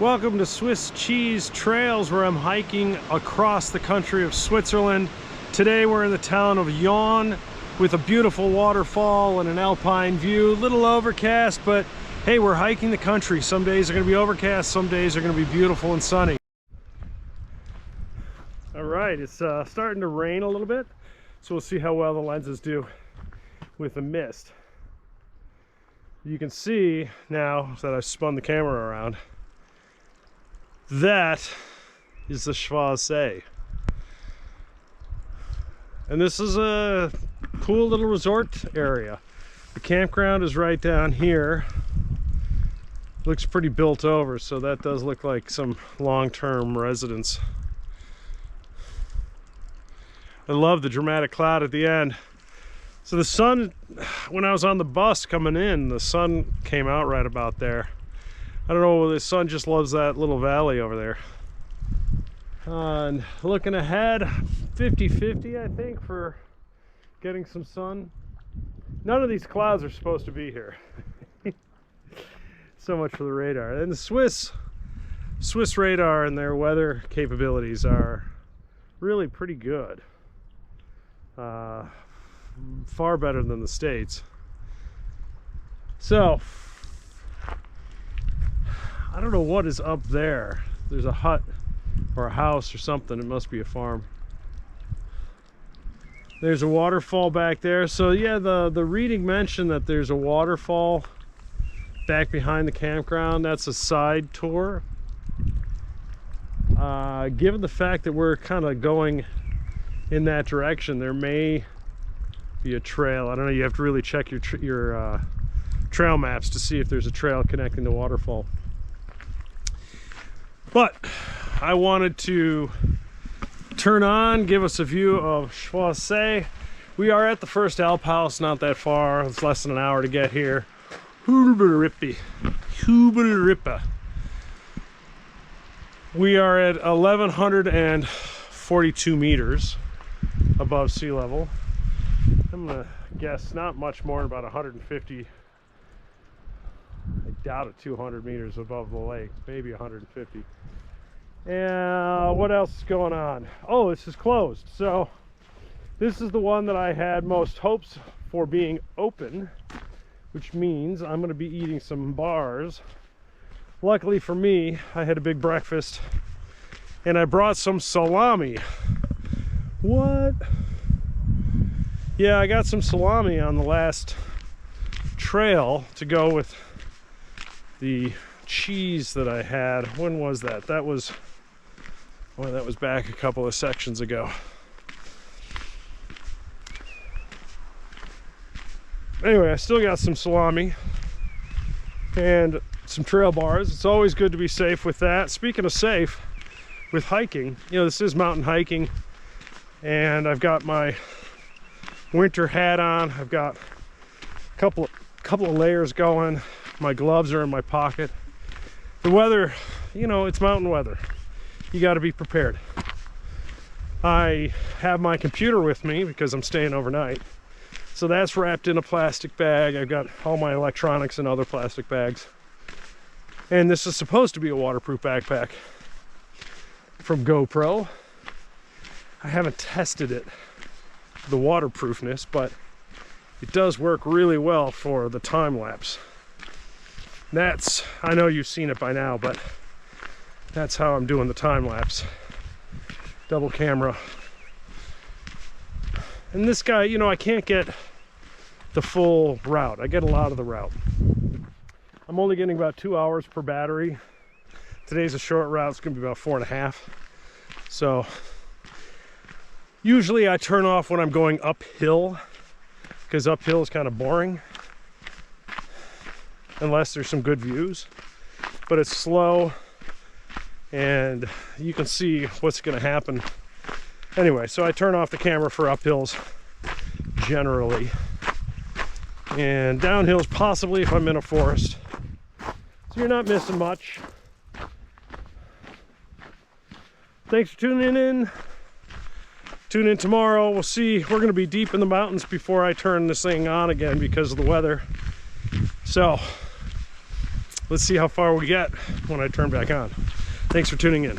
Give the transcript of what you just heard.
Welcome to Swiss Cheese Trails, where I'm hiking across the country of Switzerland. Today we're in the town of Jaun with a beautiful waterfall and an alpine view. A little overcast, but hey, we're hiking the country. Some days are going to be overcast, some days are going to be beautiful and sunny. All right, it's starting to rain a little bit, so we'll see how well the lenses do with the mist. You can see now that I've spun the camera around, that is the Schwarzsee. And this is a cool little resort area. The campground is right down here. Looks pretty built over, so that does look like some long-term residence. I love the dramatic cloud at the end. So the sun, when I was on the bus coming in, the sun came out right about there. I don't know, the sun just loves that little valley over there. And looking ahead, 50-50 I think for getting some sun. None of these clouds are supposed to be here. So much for the radar. And the Swiss radar and their weather capabilities are really pretty good. Far better than the States. So I don't know what is up there. There's a hut or a house or something. It must be a farm. There's a waterfall back there. So yeah, the reading mentioned that there's a waterfall back behind the campground. That's a side tour. Given the fact that we're kind of going in that direction, there may be a trail. I don't know, you have to really check your trail maps to see if there's a trail connecting the waterfall. But I wanted to turn on, give us a view of Schwarzsee. We are at the first Alp house, not that far. It's less than an hour to get here. Hubel Rippa. We are at 1,142 meters above sea level. I'm gonna guess not much more than about 150. I doubt it, 200 meters above the lake, maybe 150. And what else is going on? Oh, this is closed. So this is the one that I had most hopes for being open, which means I'm going to be eating some bars. Luckily for me, I had a big breakfast and I brought some salami. What? Yeah, I got some salami on the last trail to go with the cheese that I had. When was that? That was, well, that was back a couple of sections ago. Anyway, I still got some salami and some trail bars. It's always good to be safe with that. Speaking of safe, with hiking, you know, this is mountain hiking, and I've got my winter hat on. I've got a couple of layers going. My gloves are in my pocket. The weather, you know, it's mountain weather. You got to be prepared. I have my computer with me because I'm staying overnight. So that's wrapped in a plastic bag. I've got all my electronics in other plastic bags. And this is supposed to be a waterproof backpack from GoPro. I haven't tested it, the waterproofness, but it does work really well for the time lapse. That's, I know you've seen it by now, but that's how I'm doing the time lapse. Double camera. And this guy, you know, I can't get the full route. I get a lot of the route. I'm only getting about 2 hours per battery. Today's a short route. It's gonna be about 4.5. So usually I turn off when I'm going uphill, because uphill is kind of boring unless there's some good views, but it's slow and you can see what's going to happen. Anyway, so I turn off the camera for uphills generally, and downhills possibly if I'm in a forest. So you're not missing much. Thanks for tuning in. Tune in tomorrow. We'll see. We're going to be deep in the mountains before I turn this thing on again because of the weather. So let's see how far we get when I turn back on. Thanks for tuning in.